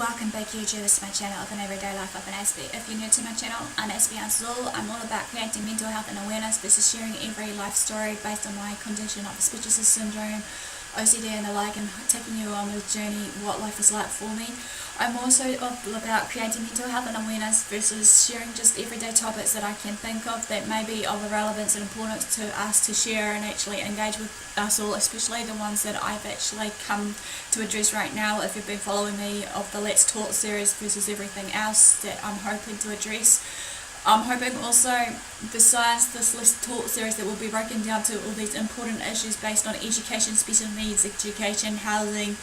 Welcome back YouTubers to my channel of an everyday life of an Aspie. If you're new to my channel, I'm AspieAnswersAll. I'm all about creating mental health and awareness versus sharing every life story based on my condition of suspicious syndrome, OCD and the like, and taking you on the journey what life is like for me. I'm also all about creating mental health and awareness versus sharing just everyday topics that I can think of that may be of relevance and importance to us to share and actually engage with us all, especially the ones that I've actually come to address right now. If you've been following me of the Let's Talk series versus everything else that I'm hoping to address. I'm hoping also, besides this Let's Talk series, that will be broken down to all these important issues based on education, special needs, education, housing,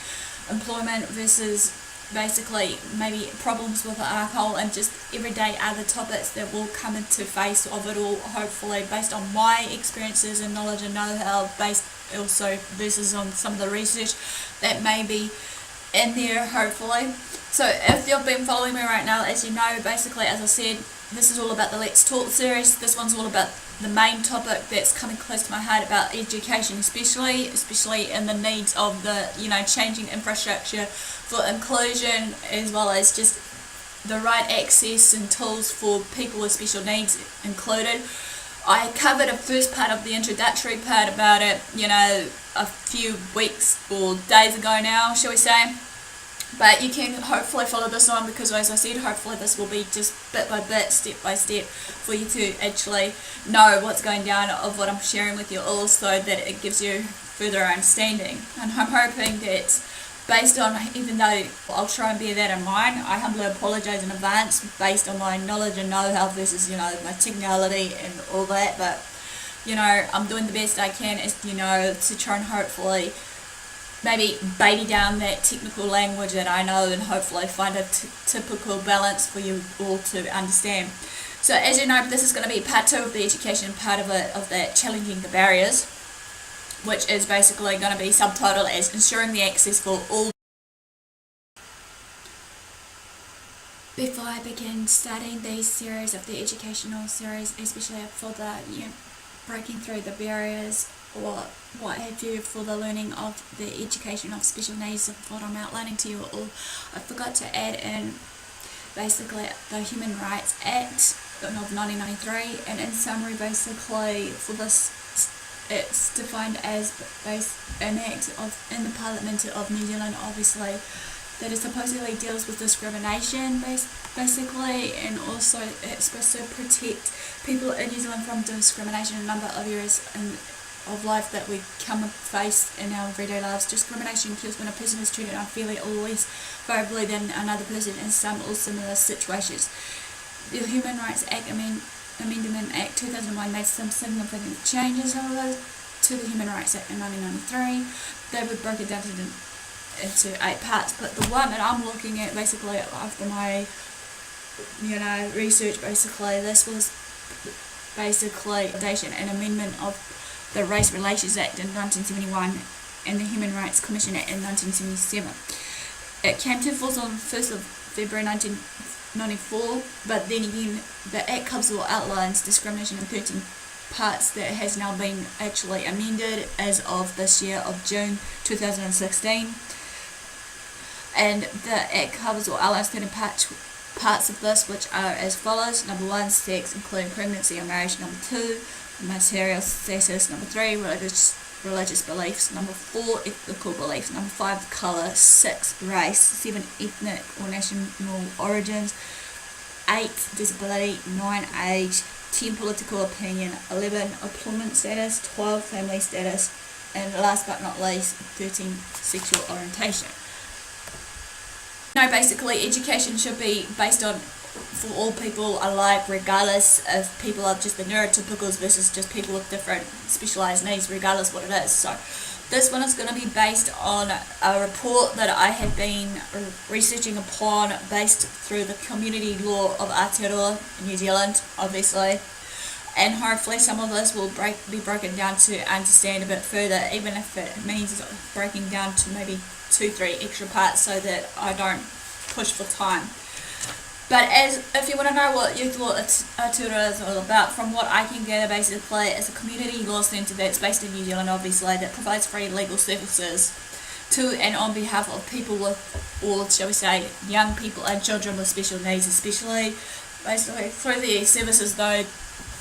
employment versus basically maybe problems with alcohol and just everyday other topics that will come into face of it all, hopefully based on my experiences and knowledge and know-how, based also versus on some of the research that may be in there, hopefully. So if you've been following me right now, as you know, basically, as I said, this is all about the Let's Talk series. This one's all about the main topic that's coming close to my heart, about education, especially in the needs of the, changing infrastructure for inclusion, as well as just the right access and tools for people with special needs included. I covered a first part of the introductory part about it, a few weeks or days ago now, shall we say. But you can hopefully follow this on, because as I said, hopefully this will be just bit by bit, step by step, for you to actually know what's going down of what I'm sharing with you all, so that it gives you further understanding. And I'm hoping that based on, even though I'll try and bear that in mind, I humbly apologise in advance based on my knowledge and know-how versus, my technicality and all that. But, I'm doing the best I can, to try and hopefully maybe baby down that technical language that I know, and hopefully find a typical balance for you all to understand. So as you know, this is going to be part 2 of the education part of that challenging the barriers, which is basically going to be subtitled as ensuring the access for all. Before I begin starting these series of the educational series, especially for the breaking through the barriers or what have you for the learning of the education of special needs of what I'm outlining to you all, I forgot to add in basically the Human Rights Act of 1993, and in summary, basically for this, it's defined as an act in the Parliament of New Zealand, obviously, that it supposedly deals with discrimination basically, and also it's supposed to protect people in New Zealand from discrimination in a number of areas of life that we come and face in our everyday lives. Discrimination occurs when a person is treated unfairly or less favourably than another person in some or similar situations. The Human Rights Act Amendment Act 2001 made some significant changes, however, to the Human Rights Act in 1993. They would break it down into 8 parts, but the one that I'm looking at basically after my research, basically this was basically an amendment of the Race Relations Act in 1971 and the Human Rights Commission Act in 1977. It came to force on 1st of February 1994, but then again the Act covers or outlines discrimination in 13 parts that has now been actually amended as of this year of June 2016. And the Act covers or outlines 13 parts of this, which are as follows. Number 1, sex, including pregnancy or marriage. Number 2, material status. Number 3, religious beliefs. Number 4, ethical beliefs. Number 5, colour. 6, race. 7, ethnic or national origins. 8, disability. 9, age. 10, political opinion. 11, employment status. 12, family status. And last but not least, 13, sexual orientation. Basically education should be based on for all people alike, regardless if people are just the neurotypicals versus just people with different specialised needs, regardless what it is. So this one is going to be based on a report that I have been researching upon, based through the community law of Aotearoa in New Zealand, obviously. And hopefully some of this will be broken down to understand a bit further, even if it means breaking down to maybe 2-3 extra parts, so that I don't push for time. But if you want to know what Youth Law Aotearoa is all about, from what I can gather, basically it's a community law centre that's based in New Zealand, obviously, that provides free legal services to and on behalf of people with, or shall we say, young people and children with special needs, especially basically through the services, though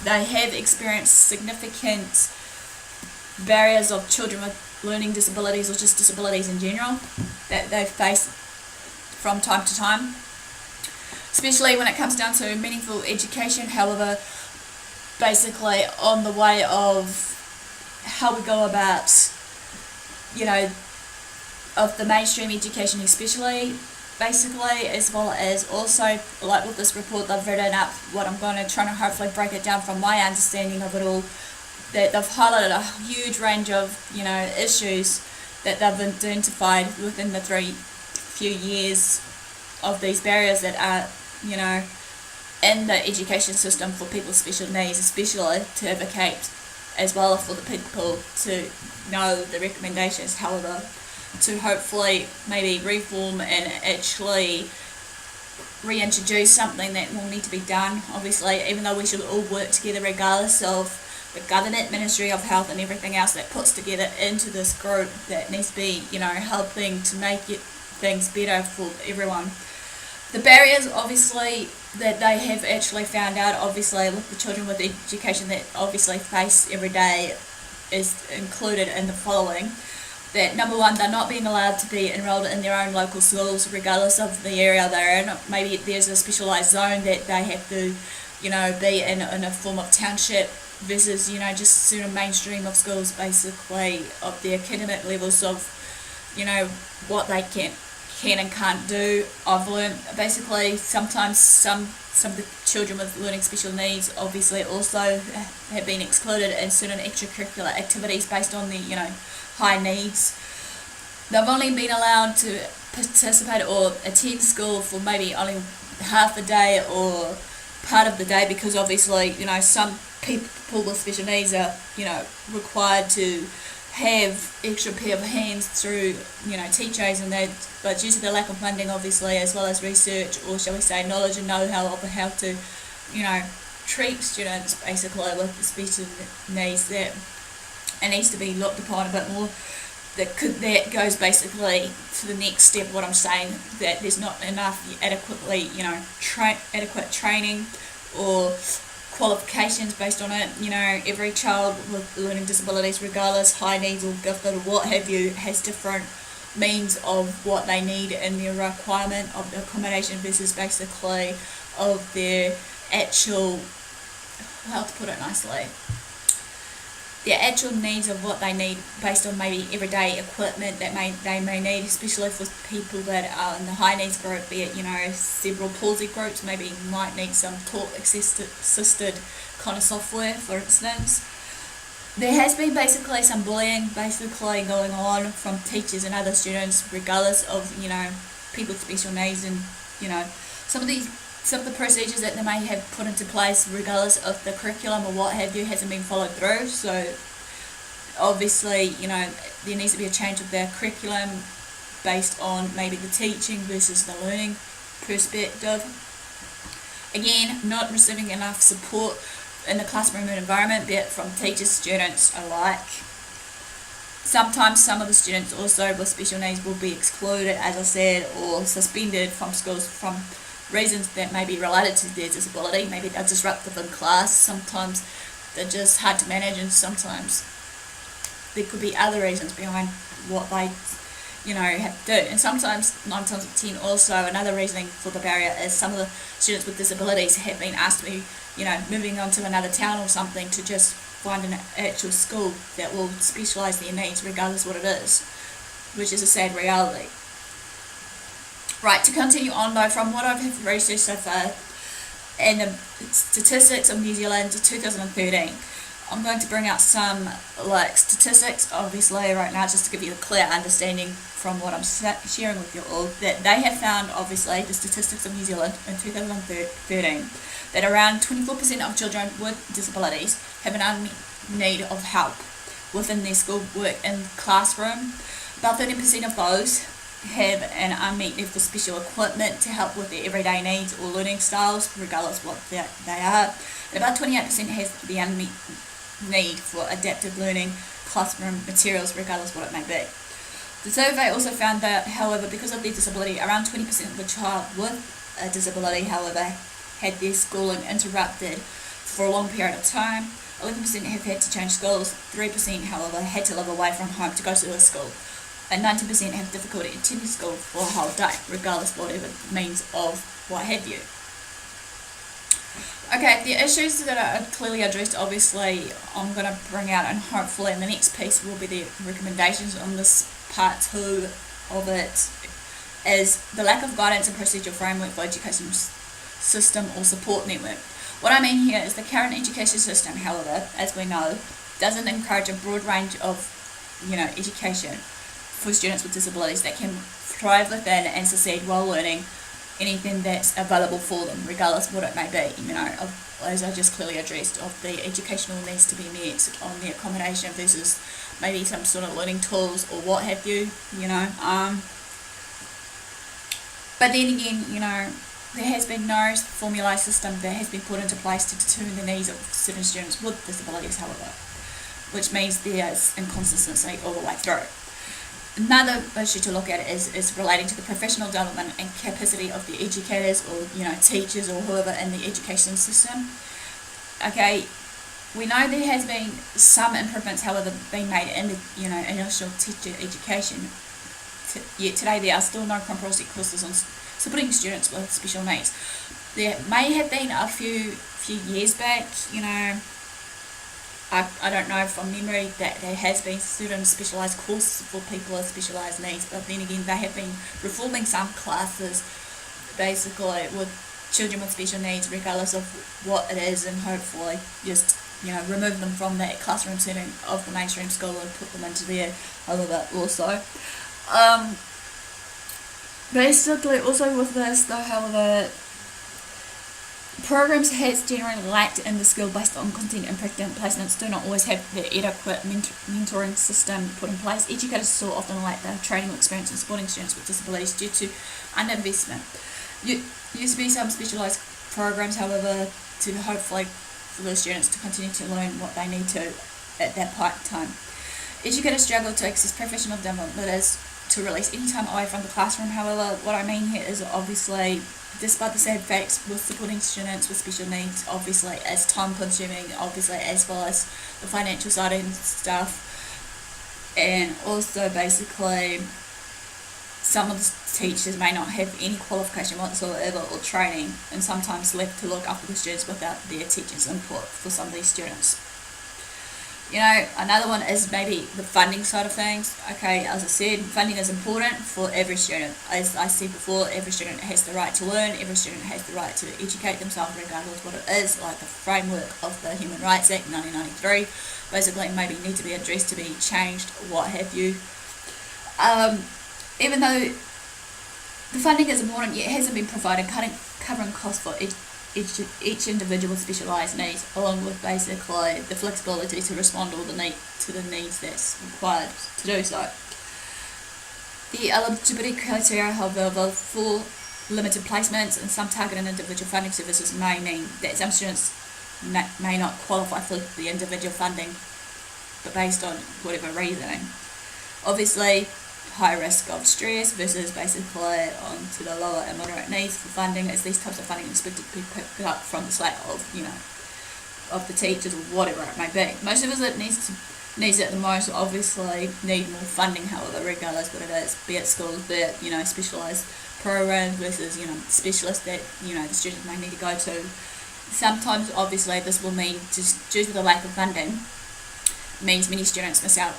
they have experienced significant barriers of children with learning disabilities or just disabilities in general that they face from time to time, especially when it comes down to meaningful education. However, basically on the way of how we go about, of the mainstream education especially, basically, as well as also, like with this report they've written up, what I'm going to try to hopefully break it down from my understanding of it all, that they've highlighted a huge range of, issues that they've identified within the few years of these barriers that are, in the education system for people with special needs, especially to advocate, as well as for the people to know the recommendations, however, to hopefully maybe reform and actually reintroduce something that will need to be done, obviously, even though we should all work together regardless of the government, Ministry of Health and everything else that puts together into this group that needs to be, helping to make things better for everyone. The barriers, obviously, that they have actually found out, obviously, with the children with education that obviously face every day is included in the following. That number one, they're not being allowed to be enrolled in their own local schools regardless of the area they're in. Maybe there's a specialised zone that they have to, be in a form of township versus, just sort of mainstream of schools, basically, of the academic levels of, what they can and can't do. I've learned basically sometimes some of the children with learning special needs obviously also have been excluded in certain extracurricular activities based on the high needs. They've only been allowed to participate or attend school for maybe only half a day or part of the day because obviously some people with special needs are required to have extra pair of hands through teachers and that, but due to the lack of funding obviously, as well as research, or shall we say knowledge and know-how of how to treat students basically with special needs, that it needs to be looked upon a bit more. That goes basically to the next step, what I'm saying, that there's not enough adequately adequate training or qualifications based on it. Every child with learning disabilities, regardless, high needs or gifted or what have you, has different means of what they need and their requirement of the accommodation versus basically of their actual, how to put it nicely, their actual needs of what they need based on maybe everyday equipment that they may need, especially for people that are in the high needs group, be it cerebral palsy groups, maybe might need some talk assisted kind of software, for instance. There has been basically some bullying basically going on from teachers and other students, regardless of people with special needs, and some of the procedures that they may have put into place, regardless of the curriculum or what have you, hasn't been followed through. So obviously, there needs to be a change of their curriculum based on maybe the teaching versus the learning perspective. Again, not receiving enough support in the classroom environment, be it from teachers, students alike. Sometimes some of the students also with special needs will be excluded, as I said, or suspended from schools from reasons that may be related to their disability. Maybe they're disruptive in class, sometimes they're just hard to manage, and sometimes there could be other reasons behind what they have to do. And sometimes, 9 times out of 10 also, another reasoning for the barrier is some of the students with disabilities have been asked to be moving on to another town or something to just find an actual school that will specialise their needs regardless what it is, which is a sad reality. Right, to continue on though, from what I've researched so far, and the statistics of New Zealand 2013, I'm going to bring out some statistics, obviously right now, just to give you a clear understanding from what I'm sharing with you all, that they have found, obviously, the statistics of New Zealand in 2013, that around 24% of children with disabilities have an unmet need of help within their school work and classroom. About 13% of those have an unmet need for special equipment to help with their everyday needs or learning styles, regardless what they are. And about 28% has the unmet need for adaptive learning classroom materials, regardless what it may be. The survey also found that, however, because of their disability, around 20% of the child with a disability, however, had their schooling interrupted for a long period of time. 11% have had to change schools. 3%, however, had to live away from home to go to a school. And 19% have difficulty attending school for a whole day, regardless whatever means of what have you. Okay, the issues that are clearly addressed, obviously, I'm going to bring out, and hopefully in the next piece will be the recommendations on this part 2 of it, is the lack of guidance and procedural framework for education system or support network. What I mean here is the current education system, however, as we know, doesn't encourage a broad range of, education for students with disabilities that can thrive within and succeed while learning anything that's available for them, regardless of what it may be, as I just clearly addressed, of the educational needs to be met on the accommodation versus maybe some sort of learning tools or what have you, But then again, there has been no formalised system that has been put into place to determine the needs of certain students with disabilities, however, which means there's inconsistency all the way through. Another issue to look at is relating to the professional development and capacity of the educators or teachers or whoever in the education system. Okay, we know there has been some improvements, however, being made in the initial teacher education. Yet today there are still no compulsory courses on supporting students with special needs. There may have been a few years back, I don't know from memory that there has been certain specialised courses for people with specialised needs, but then again they have been reforming some classes basically with children with special needs regardless of what it is, and hopefully just remove them from that classroom setting of the mainstream school and put them into there, however, also. Basically also with this though, however, programs has generally lacked in the skill based on content and practical placements do not always have the adequate mentoring system put in place. Educators still often lack the training experience in supporting students with disabilities due to underinvestment. Used to be some specialised programs, however, to hopefully for those students to continue to learn what they need to at that point in time. Educators struggle to access professional development, that is, to release any time away from the classroom. However, what I mean here is obviously, despite the sad facts with supporting students with special needs, obviously it's time consuming, obviously, as well as the financial side and stuff, and also basically some of the teachers may not have any qualification whatsoever or training, and sometimes left to look after the students without their teachers' input for some of these students. Another one is maybe the funding side of things. Okay, as I said, funding is important for every student. As I said before, every student has the right to learn, every student has the right to educate themselves regardless of what it is, like the framework of the Human Rights Act 1993, basically maybe need to be addressed, to be changed, what have you. Even though the funding is important, yet it hasn't been provided, covering costs for each individual with specialised needs, along with basically the flexibility to respond to the needs that's required to do so. The eligibility criteria, however, for limited placements and some targeted individual funding services may mean that some students may not qualify for the individual funding, but based on whatever reasoning. Obviously, high risk of stress versus basically onto the lower and moderate needs for funding, as these types of funding are expected to be picked up from the slack of of the teachers or whatever it may be. Most of us that needs it the most obviously need more funding, however, regardless what it is, be it schools, be it specialised programs versus specialists that the students may need to go to. Sometimes obviously this will mean, just due to the lack of funding, means many students miss out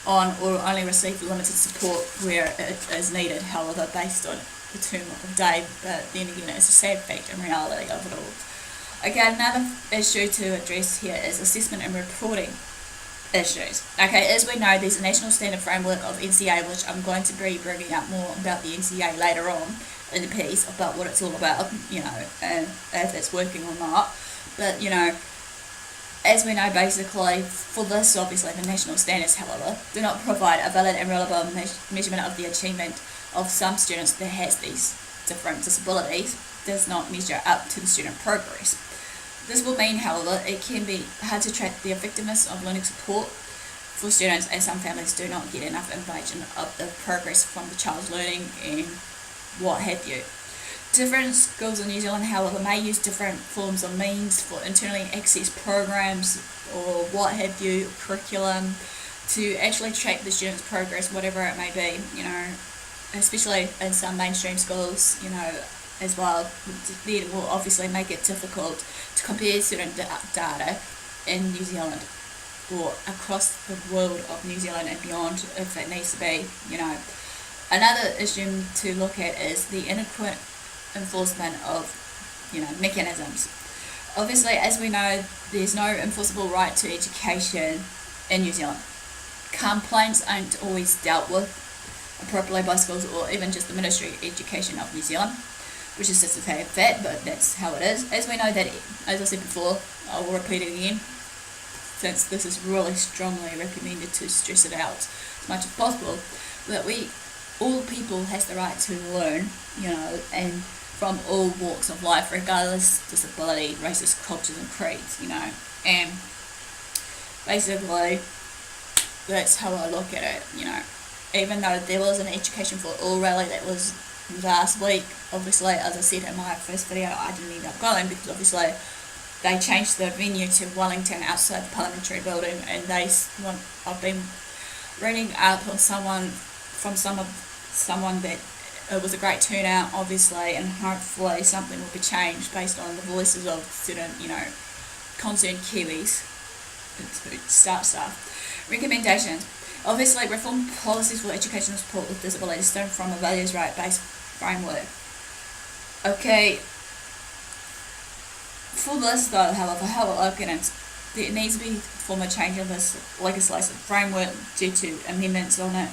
on or only receive limited support where it is needed, however, based on the term of the day, but then again it's a sad fact and reality of it all. Okay, another issue to address here is assessment and reporting issues. Okay, as we know, there's a national standard framework of NCA, which I'm going to be bringing up more about the NCA later on in the piece, about what it's all about, and if it's working or not, but as we know, basically, for this, obviously, the national standards, however, do not provide a valid and relevant measurement of the achievement of some students that has these different disabilities, does not measure up to the student progress. This will mean, however, it can be hard to track the effectiveness of learning support for students, as some families do not get enough information of the progress from the child's learning and what have you. Different schools in New Zealand, however, may use different forms of means for internally accessed programs or what have you, curriculum, to actually track the students' progress, whatever it may be, especially in some mainstream schools, as well. It will obviously make it difficult to compare student data in New Zealand or across the world of New Zealand and beyond if it needs to be, Another issue to look at is the inadequate enforcement of, mechanisms. Obviously, as we know, there's no enforceable right to education in New Zealand. Complaints aren't always dealt with appropriately by schools or even just the Ministry of Education of New Zealand, which is just a fact, but that's how it is. As we know that, as I said before, I will repeat it again, since this is really strongly recommended to stress it out as much as possible, that all people has the right to learn, and from all walks of life, regardless disability, races, cultures and creeds, and basically that's how I look at it, even though there was an Education for All rally that was last week, obviously, as I said in my first video, I didn't end up going because obviously they changed the venue to Wellington outside the Parliamentary building, and I've been reading up on someone that it was a great turnout, obviously, and hopefully something will be changed based on the voices of certain, concerned Kiwis, staff. Recommendations. Obviously, reform policies for educational support with disabilities stem from a values right-based framework. Okay, for this though, however, there needs to be a change in this legislative framework due to amendments on it.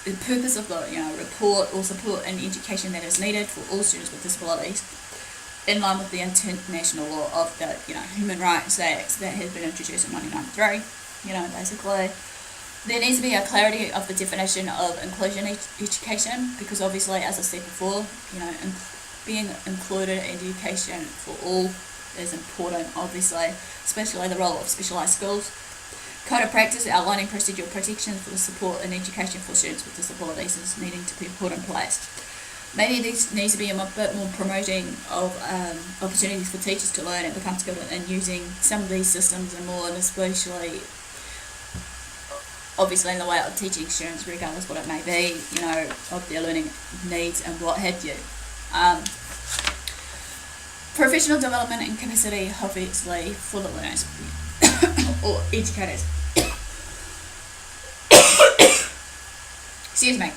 The purpose of the report or support in education that is needed for all students with disabilities, in line with the international law of the Human Rights Act that has been introduced in 1993. Basically, there needs to be a clarity of the definition of inclusion education, because obviously, as I said before, being included in education for all is important, obviously, especially the role of specialised schools. Code of practice outlining procedural protections for the support and education for students with disabilities is needing to be put in place. Maybe there needs to be a bit more promoting of opportunities for teachers to learn and become skilled in using some of these systems and more, and especially, obviously, in the way of teaching students, regardless what it may be, of their learning needs and what have you. Professional development and capacity, obviously, for the learners or educators. Excuse me.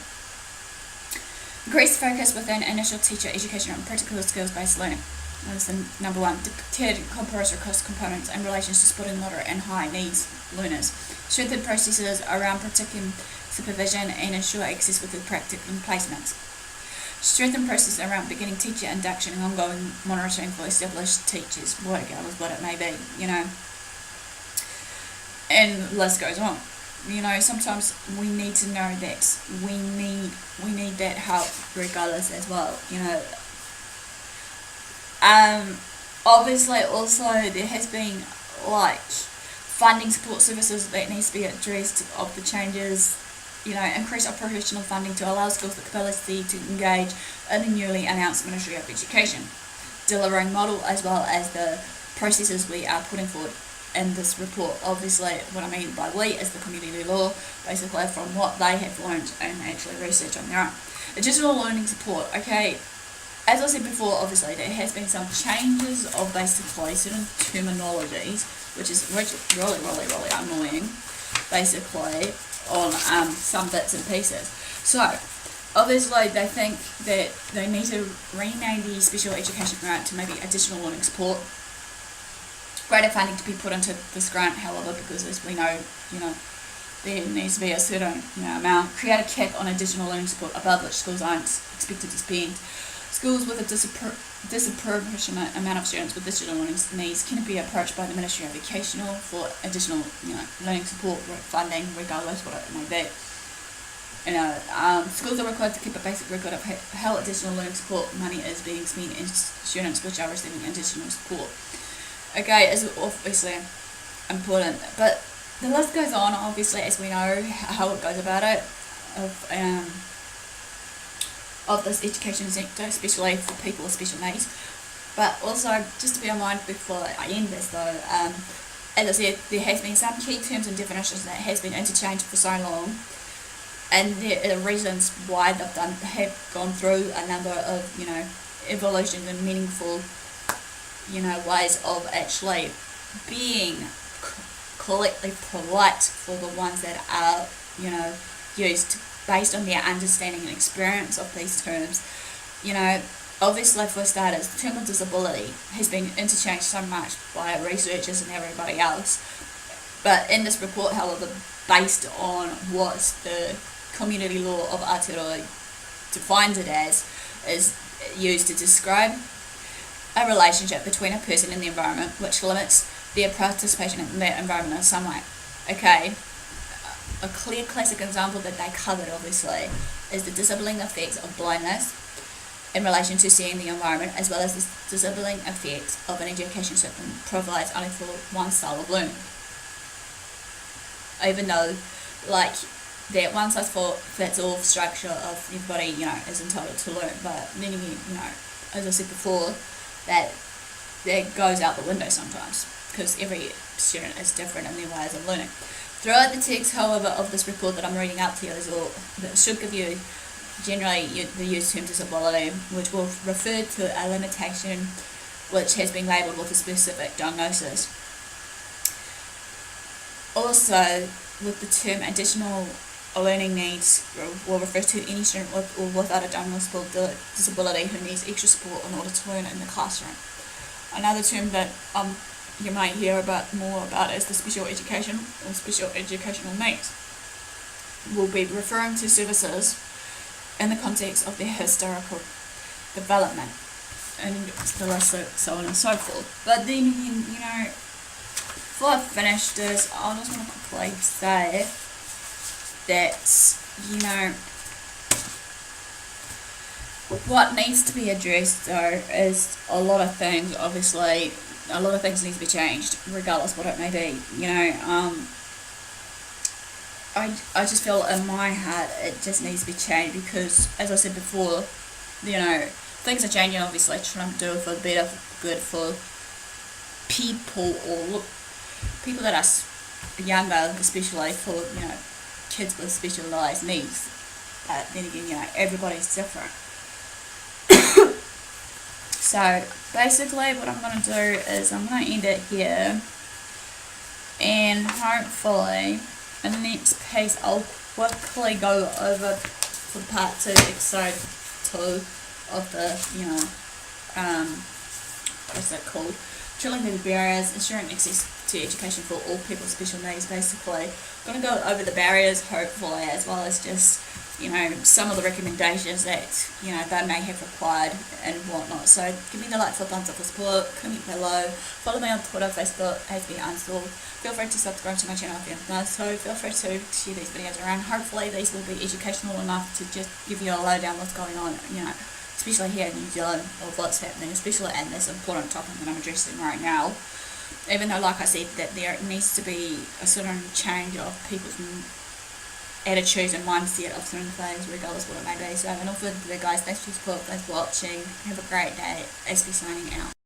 Increased focus within initial teacher education on practical skills-based learning. That's the number one. Depicted comparative cost components in relation to supporting moderate and high needs learners. Strengthen processes around protecting supervision and ensure access with the practical placements. Strengthen processes around beginning teacher induction and ongoing monitoring for established teachers, regardless what it may be, And the list goes on. Sometimes we need to know that we need that help regardless as well, Obviously also there has been funding support services that needs to be addressed of the changes, increase our professional funding to allow schools the capacity to engage in the newly announced Ministry of Education delivering model, as well as the processes we are putting forward in this report. Obviously, what I mean by we is the community law, basically from what they have learned and actually research on their own. Additional learning support. Okay, as I said before, obviously there has been some changes of basically certain terminologies, which is really, really, really annoying, basically, on some bits and pieces. So, obviously they think that they need to rename the special education grant to maybe additional learning support. Greater funding to be put into this grant, however, because as we know, there needs to be a certain amount. Create a cap on additional learning support above which schools aren't expected to spend. Schools with a disproportionate amount of students with additional learning needs can be approached by the Ministry of Education for additional, learning support funding, regardless what it may be. Schools are required to keep a basic record of how additional learning support money is being spent in students which are receiving additional support. Okay, is obviously important, but the list goes on, obviously, as we know how it goes about it, of this education sector, especially for people with special needs. But also, just to bear in mind before I end this though, as I said, there has been some key terms and definitions that has been interchanged for so long, and there are reasons why have gone through a number of, evolutions and meaningful, ways of actually being correctly polite for the ones that are, used based on their understanding and experience of these terms. Obviously, for starters, the term of disability has been interchanged so much by researchers and everybody else. But in this report, however, based on what the community law of Aotearoa defines it as, is used to describe a relationship between a person and the environment which limits their participation in that environment in some way. Okay, a clear classic example that they covered, obviously, is the disabling effects of blindness in relation to seeing the environment, as well as the disabling effects of an education system provides only for one style of learning. Even though, that one size fits all structure of everybody, is entitled to learn, but then again, as I said before, that goes out the window sometimes, because every student is different in their ways of learning. Throughout the text, however, of this report that I'm reading out to you, that should give you generally the use term disability, which will refer to a limitation which has been labelled with a specific diagnosis. Also, with the term additional learning needs, will refer to any student with or without a diagnosable disability who needs extra support in order to learn in the classroom. Another term that you might hear more about is the special education or special educational needs. Will be referring to services in the context of their historical development, and the list, so on and so forth. But then, before I finish this, I just want to quickly say that, what needs to be addressed though is a lot of things. Obviously, a lot of things need to be changed, regardless what it may be. I just feel in my heart it just needs to be changed because, as I said before, things are changing, obviously, trying to do it for the better good for people, or people that are younger, especially for, kids with specialised needs. But then again, everybody's different. So, basically what I'm going to do is I'm going to end it here, and hopefully in the next piece I'll quickly go over for part 2, episode 2 of the, what's that called? Drilling through the barriers, ensuring access to education for all people with special needs, basically. I'm going to go over the barriers, hopefully, as well as just, some of the recommendations that, they may have required and whatnot. So give me the like for thumbs up for support, comment below, follow me on Twitter, Facebook, AspieAnswersAll. Feel free to subscribe to my channel if you haven't done so. Feel free to share these videos around. Hopefully these will be educational enough to just give you a lowdown what's going on, especially here in New Zealand, of what's happening, especially in this important topic that I'm addressing right now. Even though, like I said, that there needs to be a certain change of people's attitudes and mindset of certain things, regardless of what it may be. So, and all for the guys, thanks for your support, thanks for watching. Have a great day. Aspie signing out.